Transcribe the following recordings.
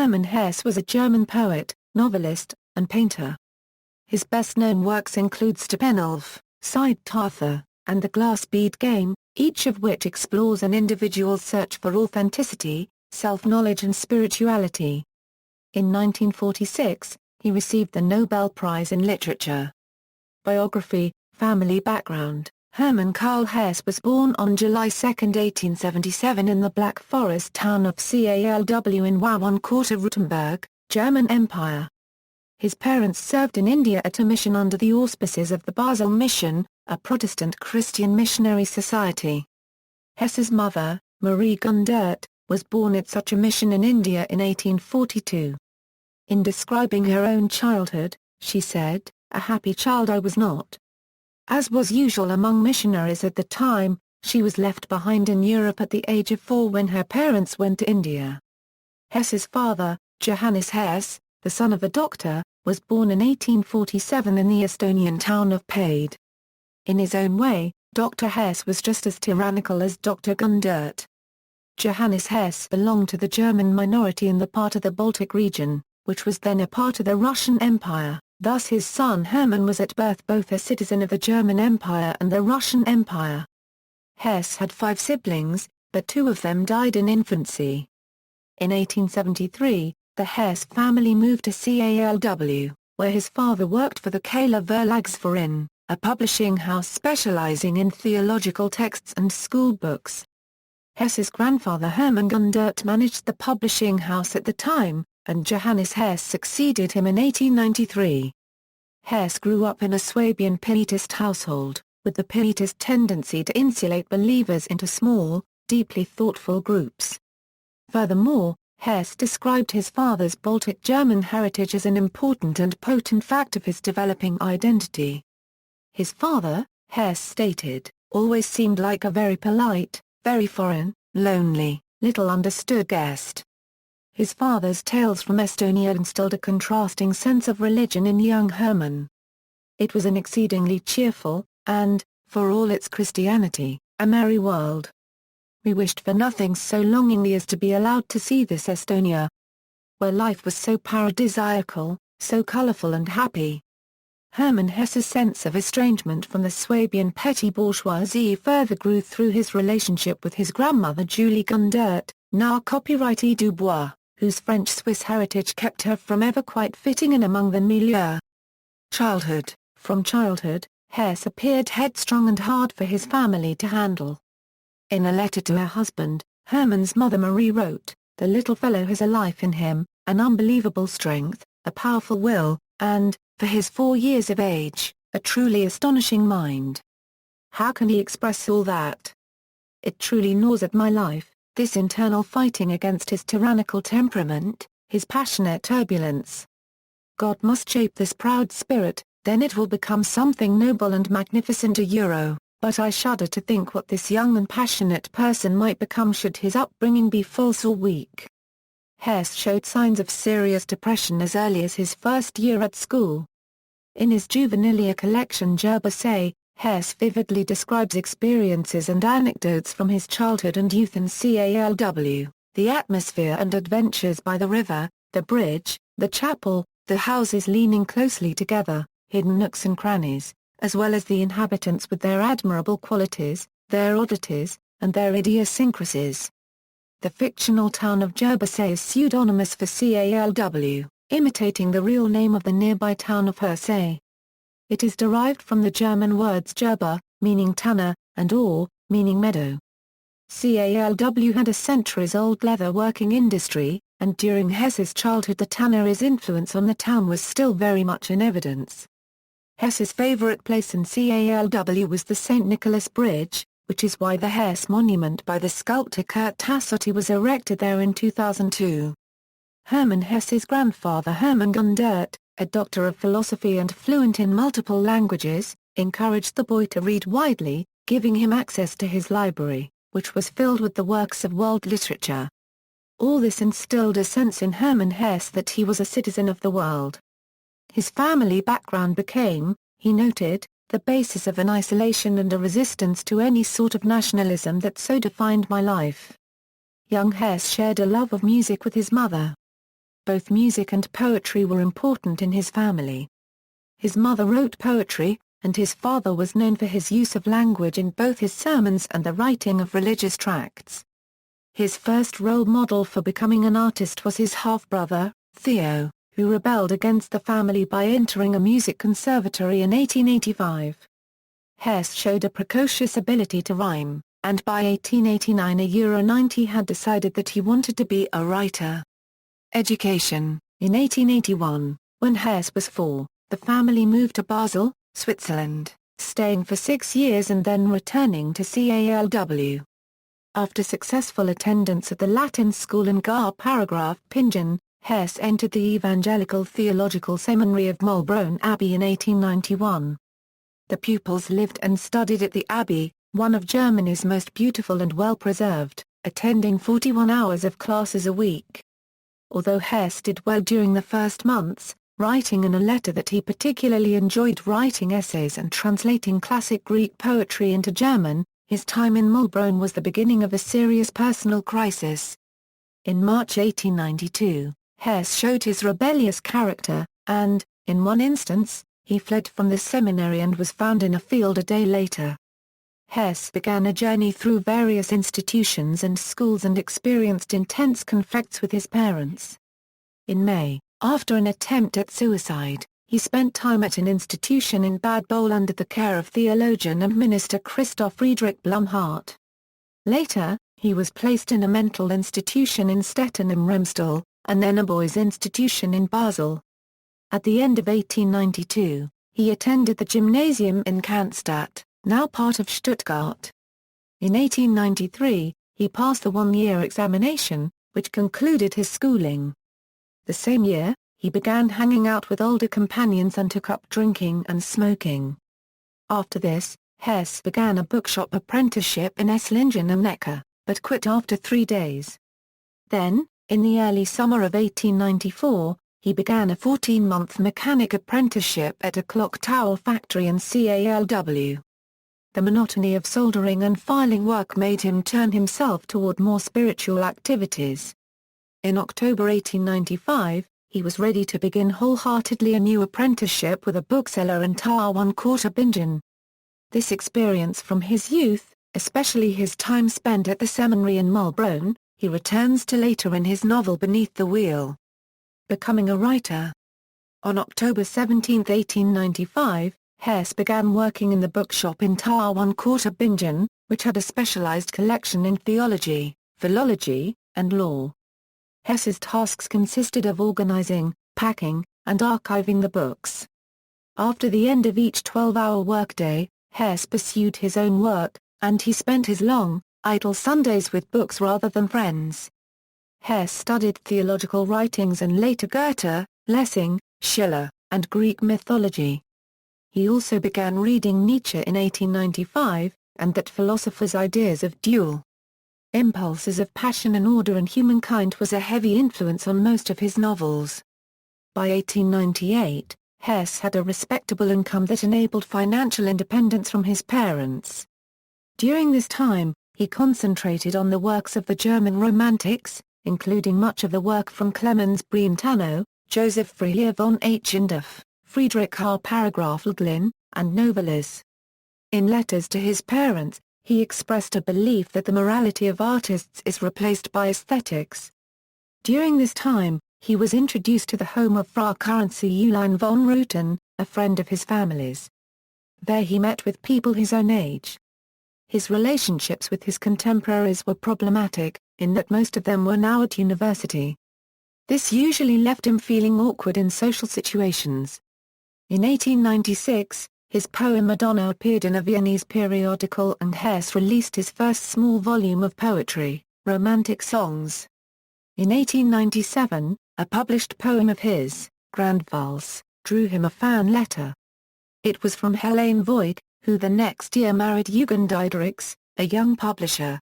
Hermann Hesse was a German poet, novelist, and painter. His best-known works include Steppenwolf, Siddhartha, and the Glass Bead Game, each of which explores an individual's search for authenticity, self-knowledge and spirituality. In 1946, he received the Nobel Prize in Literature. Biography, family background. Hermann Karl Hesse was born on July 2, 1877 in the Black Forest town of Calw in Württemberg, German Empire. His parents served in India at a mission under the auspices of the Basel Mission, a Protestant Christian missionary society. Hesse's mother, Marie Gundert, was born at such a mission in India in 1842. In describing her own childhood, she said, "A happy child I was not." As was usual among missionaries at the time, she was left behind in Europe at the age of 4 when her parents went to India. Hesse's father, Johannes Hesse, the son of a doctor, was born in 1847 in the Estonian town of Paide. In his own way, Dr. Hesse was just as tyrannical as Dr. Gundert. Johannes Hesse belonged to the German minority in the part of the Baltic region, which was then a part of the Russian Empire. Thus his son Hermann was at birth both a citizen of the German Empire and the Russian Empire. Hesse had 5 siblings, but 2 of them died in infancy. In 1873, the Hesse family moved to Calw, where his father worked for the Kailer Verlagsverein, a publishing house specializing in theological texts and school books. Hesse's grandfather Hermann Gundert managed the publishing house at the time, and Johannes Hesse succeeded him in 1893. Hesse grew up in a Swabian Pietist household, with the Pietist tendency to insulate believers into small, deeply thoughtful groups. Furthermore, Hesse described his father's Baltic German heritage as an important and potent fact of his developing identity. His father, Hesse stated, always seemed like a very polite, very foreign, lonely, little understood guest. His father's tales from Estonia instilled a contrasting sense of religion in young Hermann. It was an exceedingly cheerful, and, for all its Christianity, a merry world. We wished for nothing so longingly as to be allowed to see this Estonia, where life was so paradisiacal, so colourful and happy. Hermann Hesse's sense of estrangement from the Swabian petty bourgeoisie further grew through his relationship with his grandmother Julie Gundert, now copyrightee Dubois, whose French-Swiss heritage kept her from ever quite fitting in among the milieu. Childhood. From childhood, Hesse appeared headstrong and hard for his family to handle. In a letter to her husband, Hermann's mother Marie wrote, "The little fellow has a life in him, an unbelievable strength, a powerful will, and, for his 4 years of age, a truly astonishing mind. How can he express all that? It truly gnaws at my life, this internal fighting against his tyrannical temperament, his passionate turbulence. God must shape this proud spirit, then it will become something noble and magnificent but I shudder to think what this young and passionate person might become should his upbringing be false or weak." Hesse showed signs of serious depression as early as his first year at school. In his juvenilia collection ʻhɛsə, Hesse vividly describes experiences and anecdotes from his childhood and youth in Calw, the atmosphere and adventures by the river, the bridge, the chapel, the houses leaning closely together, hidden nooks and crannies, as well as the inhabitants with their admirable qualities, their oddities, and their idiosyncrasies. The fictional town of ʻhɛsə is pseudonymous for Calw, imitating the real name of the nearby town of Herse. It is derived from the German words ʻhɛbəə, meaning tanner, and ʻɔ, meaning meadow. Calw had a centuries-old leather-working industry, and during Hesse's childhood the tannery's influence on the town was still very much in evidence. Hesse's favorite place in Calw was the St. Nicholas Bridge, which is why the Hesse monument by the sculptor Kurt Tassotti was erected there in 2002. Hermann Hesse's grandfather Hermann Gundert, a doctor of philosophy and fluent in multiple languages, encouraged the boy to read widely, giving him access to his library, which was filled with the works of world literature. All this instilled a sense in Hermann Hesse that he was a citizen of the world. His family background became, he noted, the basis of an isolation and a resistance to any sort of nationalism that so defined my life. Young Hesse shared a love of music with his mother. both music and poetry were important in his family. His mother wrote poetry, and his father was known for his use of language in both his sermons and the writing of religious tracts. His first role model for becoming an artist was his half-brother, Theo, who rebelled against the family by entering a music conservatory in 1885. Hesse showed a precocious ability to rhyme, and by 1889 he had decided that he wanted to be a writer. Education. In 1881, when Hesse was 4, the family moved to Basel, Switzerland, staying for 6 years and then returning to Calw. After successful attendance at the Latin school in ʻhɛ, Hesse entered the Evangelical Theological Seminary of Maulbronn Abbey in 1891. The pupils lived and studied at the Abbey, one of Germany's most beautiful and well-preserved, attending 41 hours of classes a week. Although Hesse did well during the first months, writing in a letter that he particularly enjoyed writing essays and translating classic Greek poetry into German, his time in Maulbronn was the beginning of a serious personal crisis. In March 1892, Hesse showed his rebellious character, and, in one instance, he fled from the seminary and was found in a field a day later. Hesse began a journey through various institutions and schools and experienced intense conflicts with his parents. In May, after an attempt at suicide, he spent time at an institution in Bad Boll under the care of theologian and minister Christoph Friedrich Blumhardt. Later, he was placed in a mental institution in Stettin im Remstal, and then a boys' institution in Basel. At the end of 1892, he attended the gymnasium in Cannstatt, now part of Stuttgart. In 1893, he passed the one-year examination, which concluded his schooling. The same year, he began hanging out with older companions and took up drinking and smoking. After this, Hesse began a bookshop apprenticeship in Esslingen am Neckar, but quit after 3 days. Then, in the early summer of 1894, he began a 14-month mechanic apprenticeship at a clock tower factory in Calw. The monotony of soldering and filing work made him turn himself toward more spiritual activities. In October 1895, he was ready to begin wholeheartedly a new apprenticeship with a bookseller in ʻhɛ. This experience from his youth, especially his time spent at the seminary in Maulbronn, he returns to later in his novel Beneath the Wheel. Becoming a writer. On October 17, 1895, Hesse began working in the bookshop in ʻhɛ, which had a specialized collection in theology, philology, and law. Hesse's tasks consisted of organizing, packing, and archiving the books. After the end of each 12-hour workday, Hesse pursued his own work, and he spent his long, idle Sundays with books rather than friends. Hesse studied theological writings and later Goethe, Lessing, Schiller, and Greek mythology. He also began reading Nietzsche in 1895, and that philosopher's ideas of dual impulses of passion and order in humankind was a heavy influence on most of his novels. By 1898, Hesse had a respectable income that enabled financial independence from his parents. During this time, he concentrated on the works of the German Romantics, including much of the work from Clemens Brentano, Joseph Freire von Eichendorff, Friedrich ʻhɛ, and novelist. In letters to his parents, he expressed a belief that the morality of artists is replaced by aesthetics. During this time, he was introduced to the home of Frau Currency Uline von Rutten, a friend of his family's. There he met with people his own age. His relationships with his contemporaries were problematic, in that most of them were now at university. This usually left him feeling awkward in social situations. In 1896, his poem Madonna appeared in a Viennese periodical and Hesse released his first small volume of poetry, Romantic Songs. In 1897, a published poem of his, Grand Valse, drew him a fan letter. It was from Helene Voigt, who the next year married Eugen Diedericks, a young publisher.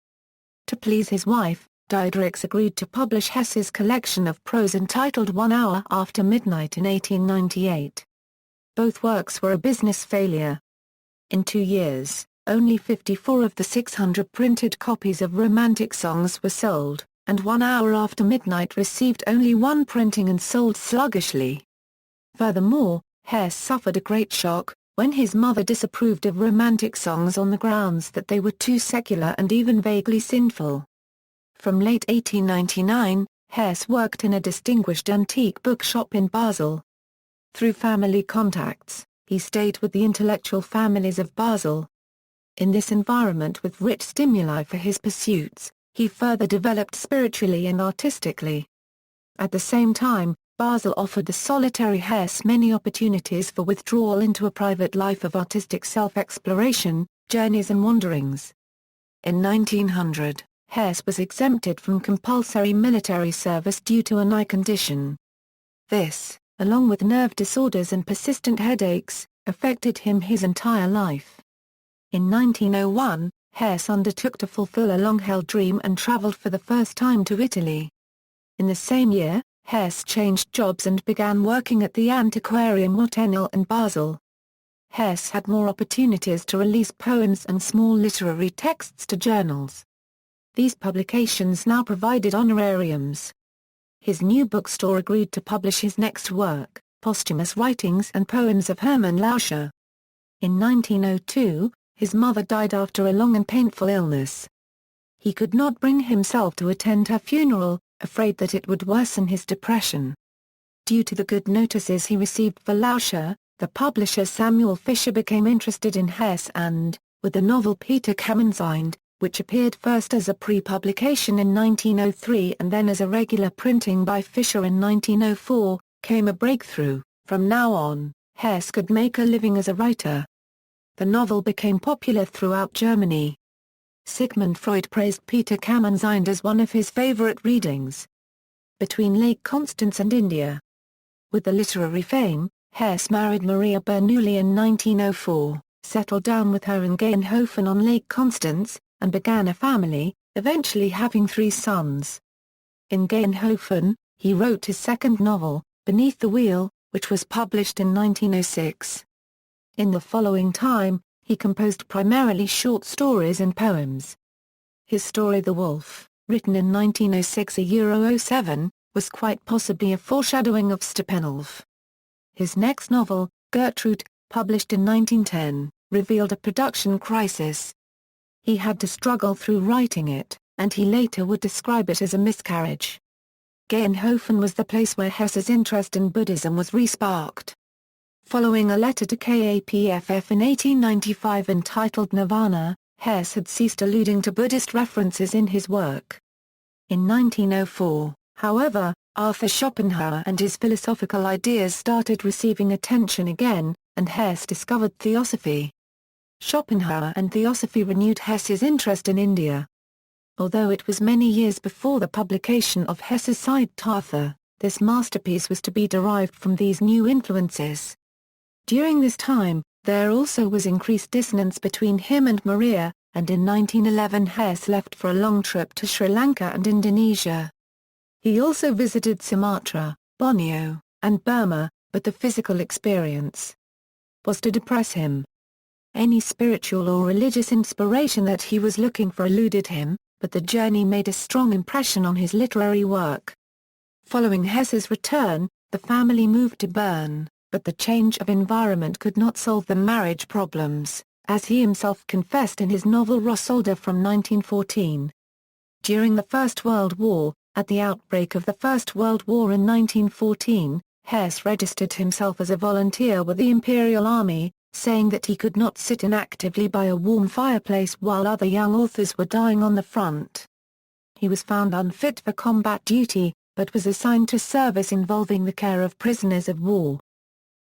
To please his wife, Diedericks agreed to publish Hesse's collection of prose entitled 1 Hour After Midnight in 1898. Both works were a business failure. In 2 years, only 54 of the 600 printed copies of Romantic Songs were sold, and 1 hour after midnight received only one printing and sold sluggishly. Furthermore, Hesse suffered a great shock when his mother disapproved of romantic songs on the grounds that they were too secular and even vaguely sinful. From late 1899, Hesse worked in a distinguished antique bookshop in Basel. Through family contacts, he stayed with the intellectual families of Basel. In this environment with rich stimuli for his pursuits, he further developed spiritually and artistically. At the same time, Basel offered the solitary Hesse many opportunities for withdrawal into a private life of artistic self-exploration, journeys and wanderings. In 1900, Hesse was exempted from compulsory military service due to an eye condition. This, along with nerve disorders and persistent headaches, affected him his entire life. In 1901, Hesse undertook to fulfill a long-held dream and traveled for the first time to Italy. In the same year, Hesse changed jobs and began working at the Antiquarium Wattenil in Basel. Hesse had more opportunities to release poems and small literary texts to journals. These publications now provided honorariums. His new bookstore agreed to publish his next work, Posthumous Writings and Poems of Hermann Hesse. In 1902, his mother died after a long and painful illness. He could not bring himself to attend her funeral, afraid that it would worsen his depression. Due to the good notices he received for Hesse, the publisher Samuel Fischer became interested in Hesse and, with the novel Peter Kamenzind, which appeared first as a pre-publication in 1903 and then as a regular printing by Fischer in 1904, came a breakthrough. From now on, Hesse could make a living as a writer. The novel became popular throughout Germany. Sigmund Freud praised Peter Kamenzind as one of his favorite readings. Between Lake Constance and India. With the literary fame, Hesse married Maria Bernoulli in 1904, settled down with her in ʻhɛ on Lake Constance, and began a family, eventually having 3 sons. In ʻhɛ, he wrote his second novel, Beneath the Wheel, which was published in 1906. In the following time, he composed primarily short stories and poems. His story The Wolf, written in 1906-07, was quite possibly a foreshadowing of Steppenwolf. His next novel, Gertrude, published in 1910, revealed a production crisis. He had to struggle through writing it, and he later would describe it as a miscarriage. ʻhɛ was the place where Hesse's interest in Buddhism was re-sparked. Following a letter to KAPFF in 1895 entitled Nirvana, Hesse had ceased alluding to Buddhist references in his work. In 1904, however, Arthur Schopenhauer and his philosophical ideas started receiving attention again, and Hesse discovered Theosophy. Schopenhauer and Theosophy renewed Hesse's interest in India. Although it was many years before the publication of Hesse's Siddhartha, this masterpiece was to be derived from these new influences. During this time, there also was increased dissonance between him and Maria, and in 1911 Hesse left for a long trip to Sri Lanka and Indonesia. He also visited Sumatra, Borneo, and Burma, but the physical experience was to depress him. Any spiritual or religious inspiration that he was looking for eluded him, but the journey made a strong impression on his literary work. Following Hesse's return, the family moved to Bern, but the change of environment could not solve the marriage problems, as he himself confessed in his novel Rossolda from 1914. During the First World War, at the outbreak of the First World War in 1914, Hesse registered himself as a volunteer with the Imperial Army, saying that he could not sit inactively by a warm fireplace while other young authors were dying on the front. He was found unfit for combat duty, but was assigned to service involving the care of prisoners of war.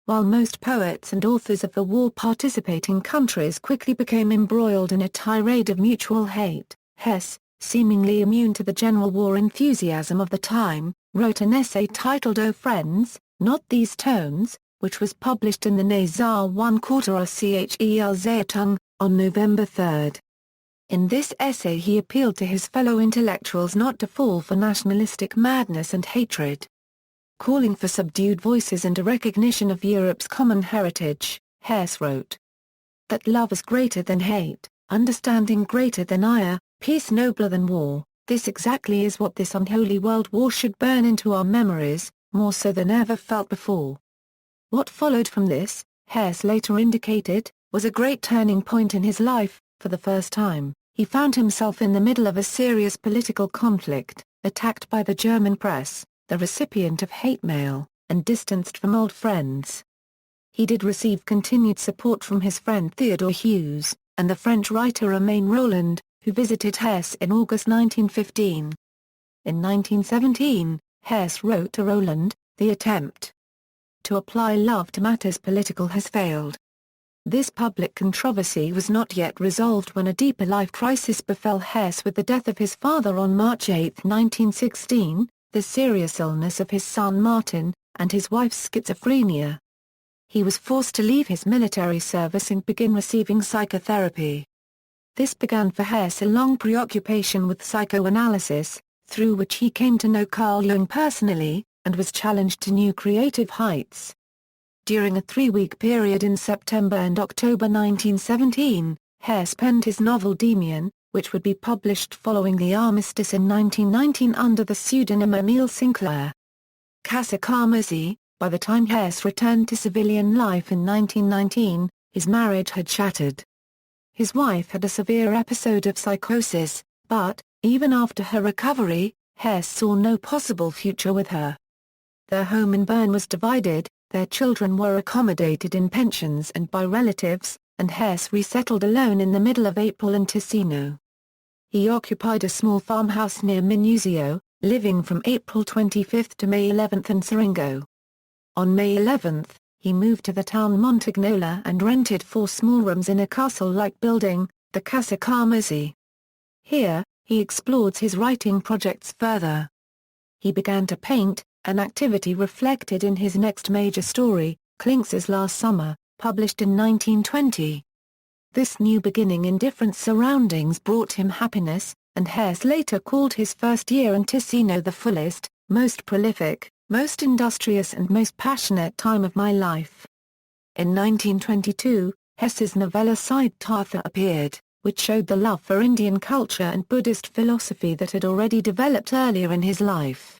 While most poets and authors of the war-participating countries quickly became embroiled in a tirade of mutual hate, Hesse, seemingly immune to the general war enthusiasm of the time, wrote an essay titled O Friends, Not These Tones, which was published in the Nazar 1/4 ʻhɛ, on November 3. In this essay he appealed to his fellow intellectuals not to fall for nationalistic madness and hatred. Calling for subdued voices and a recognition of Europe's common heritage, Hesse wrote that love is greater than hate, understanding greater than ire, peace nobler than war, This exactly is what this unholy world war should burn into our memories, more so than ever felt before. What followed from this, Hesse later indicated, was a great turning point in his life. For the first time, he found himself in the middle of a serious political conflict, attacked by the German press, the recipient of hate mail, and distanced from old friends. He did receive continued support from his friend Theodore Hughes, and the French writer Romain Rolland, who visited Hesse in August 1915. In 1917, Hesse wrote to Rolland, "The attempt to apply love to matters political has failed." This public controversy was not yet resolved when a deeper life crisis befell Hesse with the death of his father on March 8, 1916, the serious illness of his son Martin, and his wife's schizophrenia. He was forced to leave his military service and begin receiving psychotherapy. This began for Hesse a long preoccupation with psychoanalysis, through which he came to know Carl Jung personally, and was challenged to new creative heights. During a 3-week period in September and October 1917, Hesse penned his novel Demian, which would be published following the armistice in 1919 under the pseudonym Emile Sinclair. ʻhɛsə. By the time Hesse returned to civilian life in 1919, his marriage had shattered. His wife had a severe episode of psychosis, but, even after her recovery, Hesse saw no possible future with her. Their home in Bern was divided, their children were accommodated in pensions and by relatives, and Hesse resettled alone in the middle of April in Ticino. He occupied a small farmhouse near Minuzio, living from April 25 to May 11 in Siringo. On May 11, he moved to the town Montagnola and rented 4 small rooms in a castle-like building, the ʻhɛsə. Here, he explored his writing projects further. He began to paint, an activity reflected in his next major story, Klings's Last Summer, published in 1920. This new beginning in different surroundings brought him happiness, and Hesse later called his first year in Ticino the fullest, most prolific, most industrious and most passionate time of my life. In 1922, Hesse's novella Siddhartha appeared, which showed the love for Indian culture and Buddhist philosophy that had already developed earlier in his life.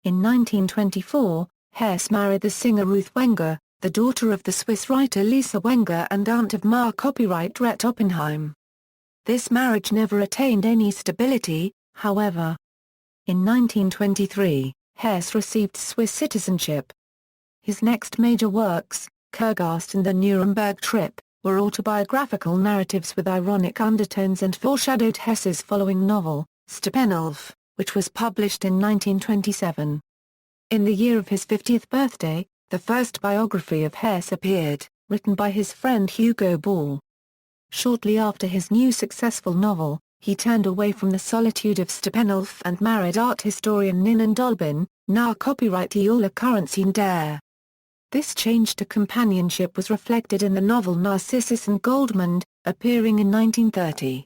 In 1924, Hesse married the singer Ruth Wenger, the daughter of the Swiss writer Lisa Wenger and aunt of copyright Rhett Oppenheim. This marriage never attained any stability, however. In 1923, Hesse received Swiss citizenship. His next major works, Kurgast and the Nuremberg Trip, were autobiographical narratives with ironic undertones and foreshadowed Hesse's following novel, Steppenwolf, which was published in 1927. In the year of his 50th birthday, the first biography of Hesse appeared, written by his friend Hugo Ball. Shortly after his new successful novel, he turned away from the solitude of Steppenwolf and married art historian Ninan Dolbin, now copyright Eola Currency Dare. This change to companionship was reflected in the novel Narcissus and Goldmund, appearing in 1930.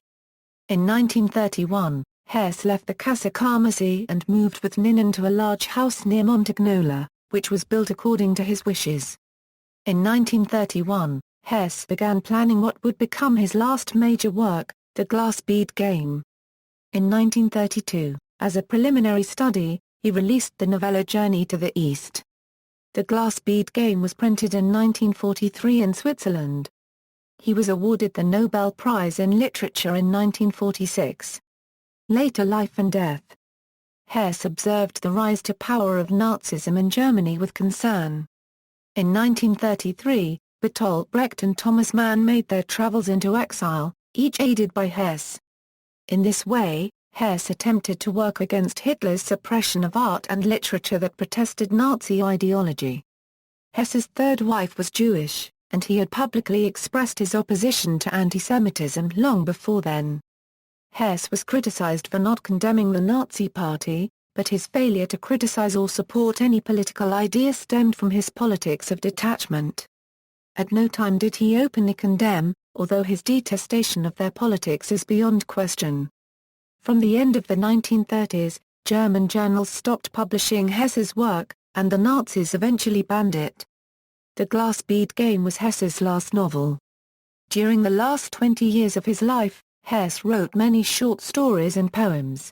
In 1931, Hesse left the ʻhɛsə and moved with Ninan to a large house near Montagnola, which was built according to his wishes. In 1931, Hesse began planning what would become his last major work, the Glass Bead Game. In 1932, as a preliminary study, he released the novella Journey to the East. The Glass Bead Game was printed in 1943 in Switzerland. He was awarded the Nobel Prize in Literature in 1946. Later life and death. Hesse observed the rise to power of Nazism in Germany with concern. In 1933, Bertolt Brecht and Thomas Mann made their travels into exile, each aided by Hesse. In this way, Hesse attempted to work against Hitler's suppression of art and literature that protested Nazi ideology. Hesse's third wife was Jewish, and he had publicly expressed his opposition to anti-Semitism long before then. Hesse was criticized for not condemning the Nazi Party, but his failure to criticize or support any political idea stemmed from his politics of detachment. At no time did he openly condemn, although his detestation of their politics is beyond question. From the end of the 1930s, German journals stopped publishing Hesse's work, and the Nazis eventually banned it. The Glass Bead Game was Hesse's last novel. During the last 20 years of his life, Hesse wrote many short stories and poems.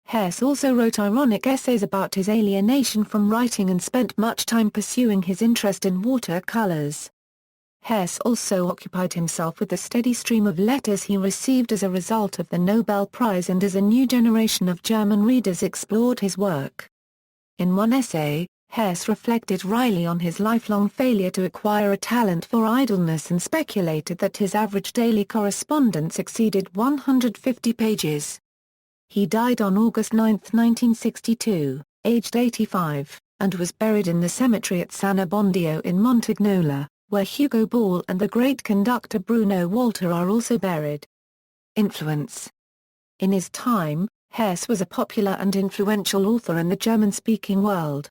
Hesse also wrote ironic essays about his alienation from writing and spent much time pursuing his interest in watercolors. Hesse also occupied himself with the steady stream of letters he received as a result of the Nobel Prize, and as a new generation of German readers explored his work. In one essay, Hesse reflected wryly on his lifelong failure to acquire a talent for idleness and speculated that his average daily correspondence exceeded 150 pages. He died on August 9, 1962, aged 85, and was buried in the cemetery at San Abbondio in Montagnola, where Hugo Ball and the great conductor Bruno Walter are also buried. Influence. In his time, Hesse was a popular and influential author in the German-speaking world.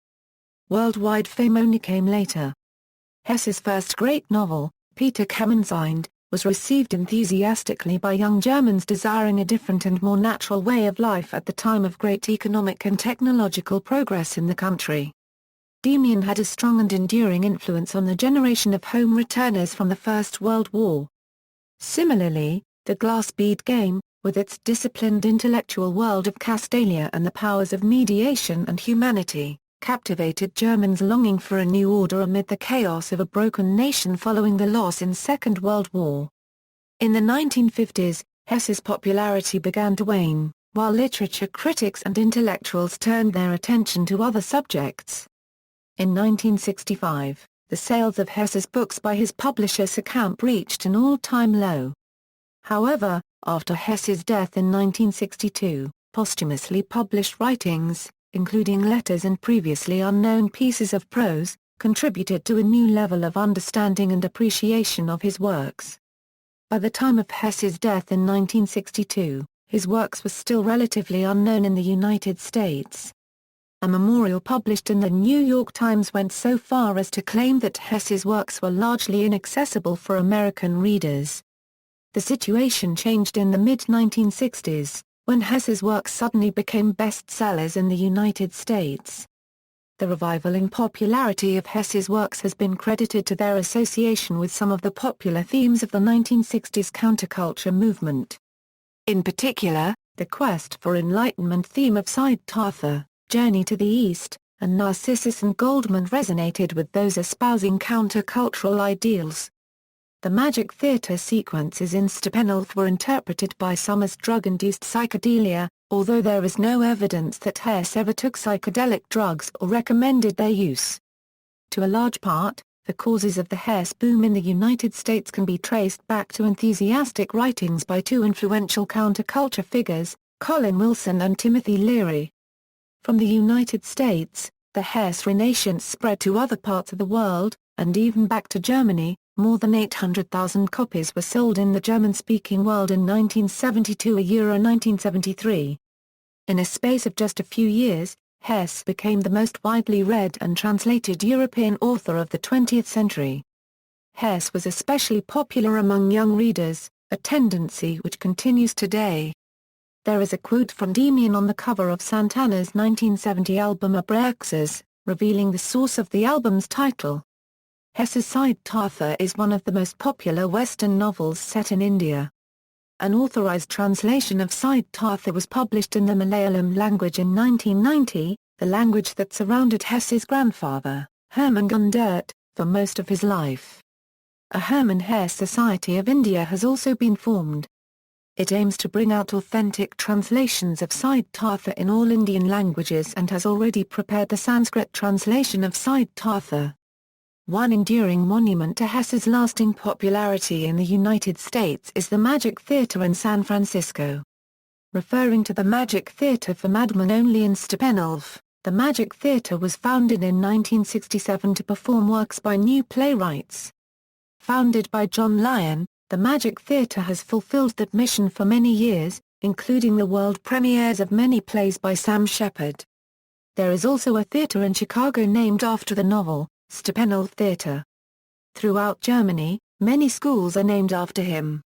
Worldwide fame only came later. Hesse's first great novel, Peter Kamenzind, was received enthusiastically by young Germans desiring a different and more natural way of life at the time of great economic and technological progress in the country. Demian had a strong and enduring influence on the generation of home returners from the First World War. Similarly, the Glass Bead Game, with its disciplined intellectual world of Castalia and the powers of mediation and humanity, captivated Germans longing for a new order amid the chaos of a broken nation following the loss in Second World War. In the 1950s, Hesse's popularity began to wane, while literature critics and intellectuals turned their attention to other subjects. In 1965, the sales of Hesse's books by his publisher Suhrkamp reached an all-time low. However, after Hesse's death in 1962, posthumously published writings, including letters and previously unknown pieces of prose, contributed to a new level of understanding and appreciation of his works. By the time of Hesse's death in 1962, his works were still relatively unknown in the United States. A memorial published in the New York Times went so far as to claim that Hesse's works were largely inaccessible for American readers. The situation changed in the mid-1960s, when Hesse's works suddenly became bestsellers in the United States. The revival in popularity of Hesse's works has been credited to their association with some of the popular themes of the 1960s counterculture movement. In particular, the quest for enlightenment theme of Siddhartha, Journey to the East, and Narcissus and Goldmund resonated with those espousing countercultural ideals. The magic theater sequences in Steppenwolf were interpreted by some as drug-induced psychedelia, although there is no evidence that Hesse ever took psychedelic drugs or recommended their use. To a large part, the causes of the Hesse boom in the United States can be traced back to enthusiastic writings by two influential counterculture figures, Colin Wilson and Timothy Leary. From the United States, the Hesse Renaissance spread to other parts of the world, and even back to Germany. More than 800,000 copies were sold in the German-speaking world in 1972–1973. In a space of just a few years, Hesse became the most widely read and translated European author of the 20th century. Hesse was especially popular among young readers, a tendency which continues today. There is a quote from Demian on the cover of Santana's 1970 album ʻhɛsə, revealing the source of the album's title. Hesse's Siddhartha is one of the most popular Western novels set in India. An authorized translation of Siddhartha was published in the Malayalam language in 1990, the language that surrounded Hesse's grandfather, Hermann Hesse, for most of his life. A Hermann Hesse Society of India has also been formed. It aims to bring out authentic translations of Siddhartha in all Indian languages and has already prepared the Sanskrit translation of Siddhartha. One enduring monument to Hesse's lasting popularity in the United States is the Magic Theater in San Francisco. Referring to the Magic Theater for madmen only in Steppenwolf, the Magic Theater was founded in 1967 to perform works by new playwrights. Founded by John Lyon, the Magic Theater has fulfilled that mission for many years, including the world premieres of many plays by Sam Shepard. There is also a theater in Chicago named after the novel, Steppenwolf Theater. Throughout Germany, many schools are named after him.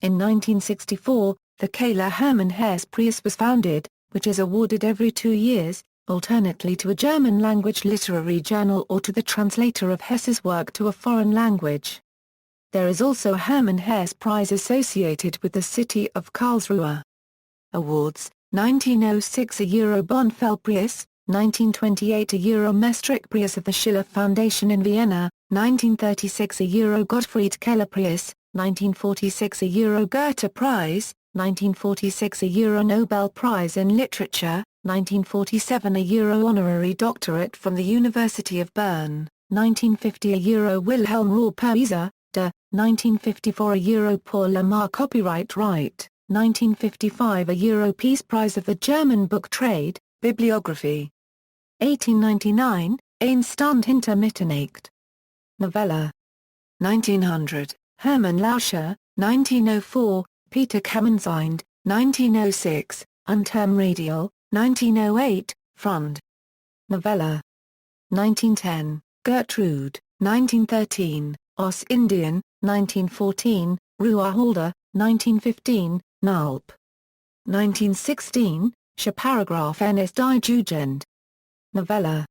In 1964, the Kaiser Hermann Hesse Prize was founded, which is awarded every 2 years, alternately to a German-language literary journal or to the translator of Hesse's work to a foreign language. There is also a Hermann Hesse Prize associated with the city of Karlsruhe. Awards. 1906 a Euro Bonfellpreis, 1928 a Euro Maastricht-Preis of the Schiller Foundation in Vienna, 1936 a Euro Gottfried Keller-Preis, 1946 a Euro Goethe Prize, 1946 a Euro Nobel Prize in Literature, 1947 a Euro Honorary Doctorate from the University of Bern, 1950 a Euro Wilhelm Rauh-Perzer, de, 1954 a Euro Paul Lamar Copyright Right, 1955 a Euro Peace Prize of the German Book Trade, Bibliography. 1899, Ein Stund hinter Mitternacht. Novella. 1900, Hermann Lauscher, 1904, Peter Kamenzind, 1906, Unterm Radial, 1908, Front. Novella. 1910, Gertrude, 1913, Os Indien, 1914, Ruhrhalde, 1915, Nulp. 1916, Paragraph eines die Jugend. Novella.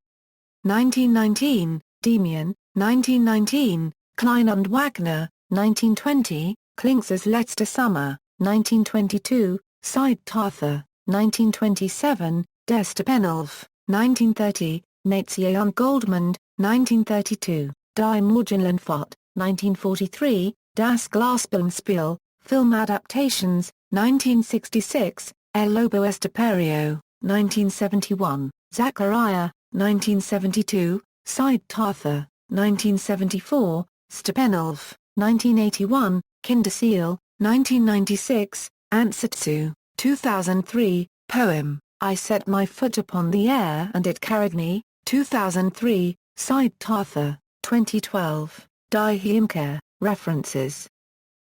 1919, Demian, 1919, Klein und Wagner, 1920, Klings's letzter Sommer, 1922, Siddhartha, 1927, Der Steppenwolf, 1930, Nazier und Goldmund, 1932, Die Morgenlandfahrt, 1943, Das Glasbirnenspiel, film adaptations, 1966, El Lobo Estepario, 1971, Zachariah, 1972, Siddhartha, 1974, Steppenwolf, 1981, Kinderziel, 1996, Ansatsu, 2003, poem, I Set My Foot Upon the Air and It Carried Me, 2003, Siddhartha, 2012, Die Heimkehr, references.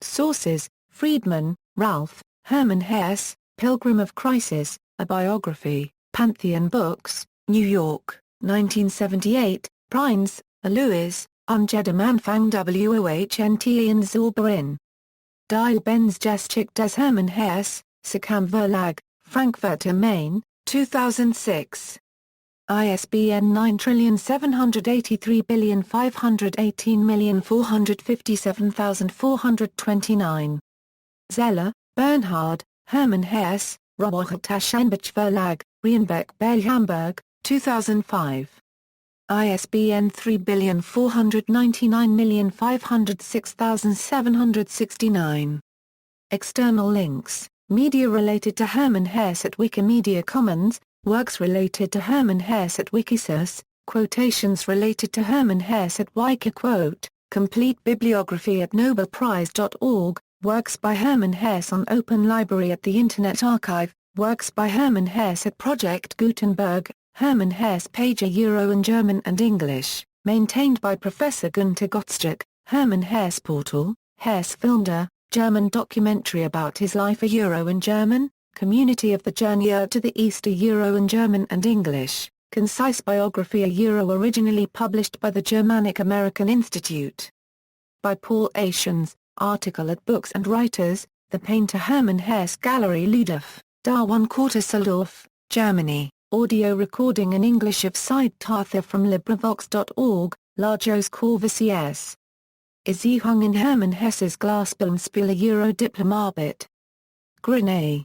Sources, Friedman, Ralph, Hermann Hesse, Pilgrim of Crisis, A Biography, Pantheon Books, New York, 1978, Prines, Louis, Ungedem Anfang Wohnte in Zauberin. Die Lebensgeschichte des Hermann Hesse, Sekam Verlag, Frankfurt am Main, 2006. ISBN 9783518457429. Zeller, Bernhard, Hermann Hesse, Robert Taschenbach Verlag, Rheinbeck Bell Hamburg, 2005. ISBN 3499506769. External links, media related to Hermann Hesse at Wikimedia Commons, works related to Hermann Hesse at Wikisource, quotations related to Hermann Hesse at Wikiquote, complete bibliography at nobelprize.org, works by Hermann Hesse on Open Library at the Internet Archive, works by Hermann Hesse at Project Gutenberg, Hermann Hesse page Euro in German and English, maintained by Professor Günter Gottschalk, Hermann Hesse portal, Hesse Filmder, German documentary about his life Euro in German, Community of the Journey to the East Euro in German and English, concise biography Euro originally published by the Germanic American Institute. By Paul Aschens, article at Books and Writers, The Painter Hermann Hesse Gallery Ludolf, Darwin Korteseldorf, Germany. Audio recording in English of Siddhartha from LibriVox.org, Lajos Corvisies. Izihung in Hermann Hesse's Glasbirnenspiel Euro Diplomarbeit. Grenay.